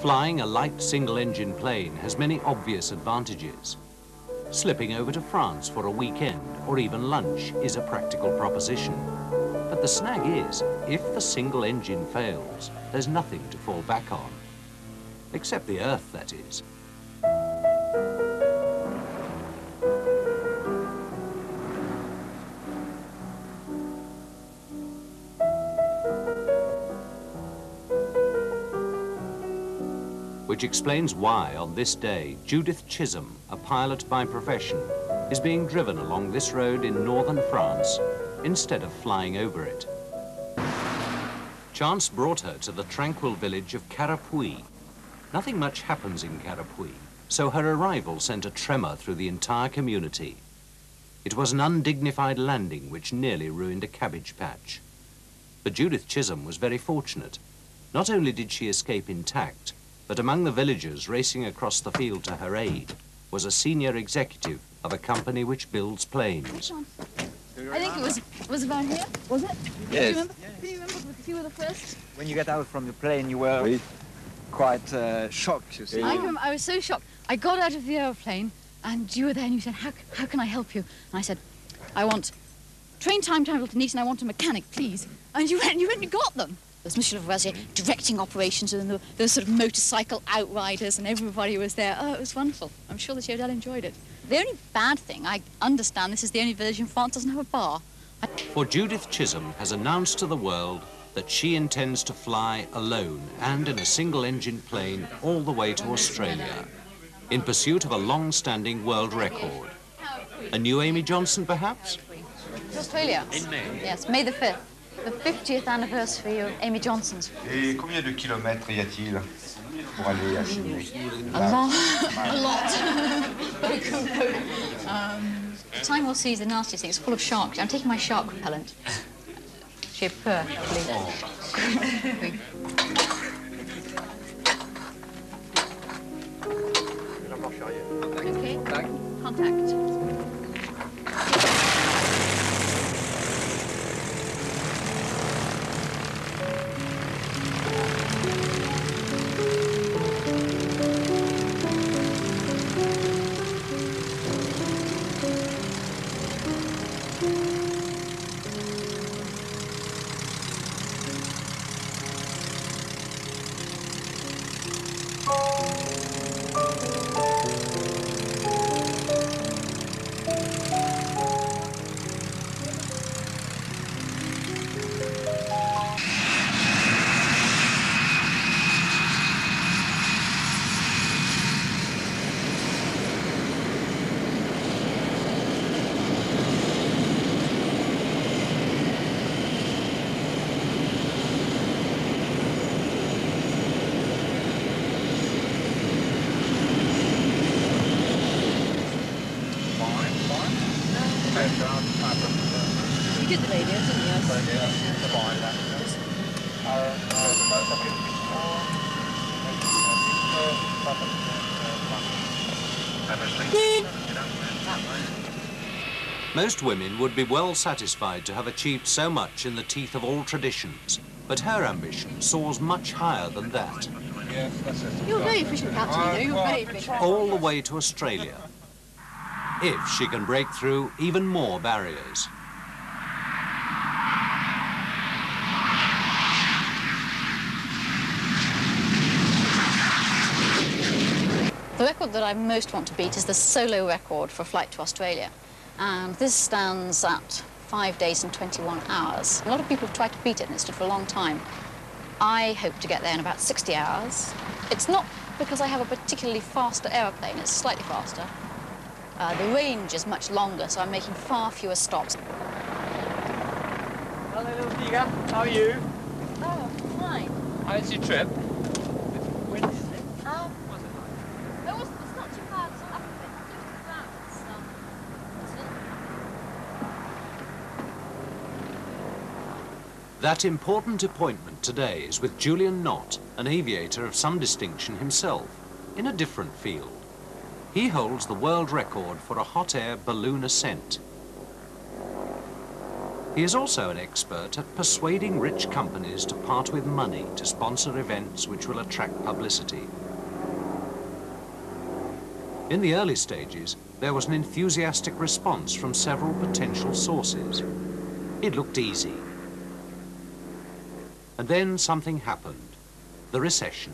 Flying a light single-engine plane has many obvious advantages. Slipping over to France for a weekend or even lunch is a practical proposition. But the snag is, if the single engine fails, there's nothing to fall back on. Except the Earth, that is. Which explains why, on this day, Judith Chisholm, a pilot by profession, is being driven along this road in northern France instead of flying over it. Chance brought her to the tranquil village of Carrépuis. Nothing much happens in Carrépuis, so her arrival sent a tremor through the entire community. It was an undignified landing which nearly ruined a cabbage patch. But Judith Chisholm was very fortunate. Not only did she escape intact, but among the villagers racing across the field to her aid was a senior executive of a company which builds planes. I think it was around here, was it? Yes. Can you remember if you were the first? When you got out from the plane, you were quite shocked, you see. I was so shocked. I got out of the aeroplane, and you were there, and you said, how can I help you? And I said, I want train time travel to Nice, and I want a mechanic, please. And you went and you got them. There's Monsieur Lavoisier directing operations, and those sort of motorcycle outriders, and everybody was there. Oh, it was wonderful. I'm sure that Odell enjoyed it. The only bad thing, I understand this is the only village in France that doesn't have a bar. For Judith Chisholm has announced to the world that she intends to fly alone and in a single-engine plane all the way to Australia in pursuit of a long-standing world record. A new Amy Johnson, perhaps? Australia. In May. Yes, May the 5th. The 50th anniversary of Amy Johnson's. Et combien de kilomètres y a-t-il pour aller à Sydney? A lot. Time will see the nastiest thing. It's full of sharks. I'm taking my shark repellent. J'ai peur, please. Okay. Contact. You did the radio, didn't you? Most women would be well satisfied to have achieved so much in the teeth of all traditions, but her ambition soars much higher than that. You're very efficient, Captain, you know, you're very efficient. All the way to Australia, if she can break through even more barriers. The record that I most want to beat is the solo record for a flight to Australia. And this stands at 5 days and 21 hours. A lot of people have tried to beat it, and it stood for a long time. I hope to get there in about 60 hours. It's not because I have a particularly faster aeroplane, it's slightly faster. The range is much longer, so I'm making far fewer stops. Hello, little Tiga. How are you? Oh, fine. How's your trip? It's not too bad. It's up a bit. That important appointment today is with Julian Knott, an aviator of some distinction himself, in a different field. He holds the world record for a hot air balloon ascent. He is also an expert at persuading rich companies to part with money to sponsor events which will attract publicity. In the early stages, there was an enthusiastic response from several potential sources. It looked easy. And then something happened, the recession.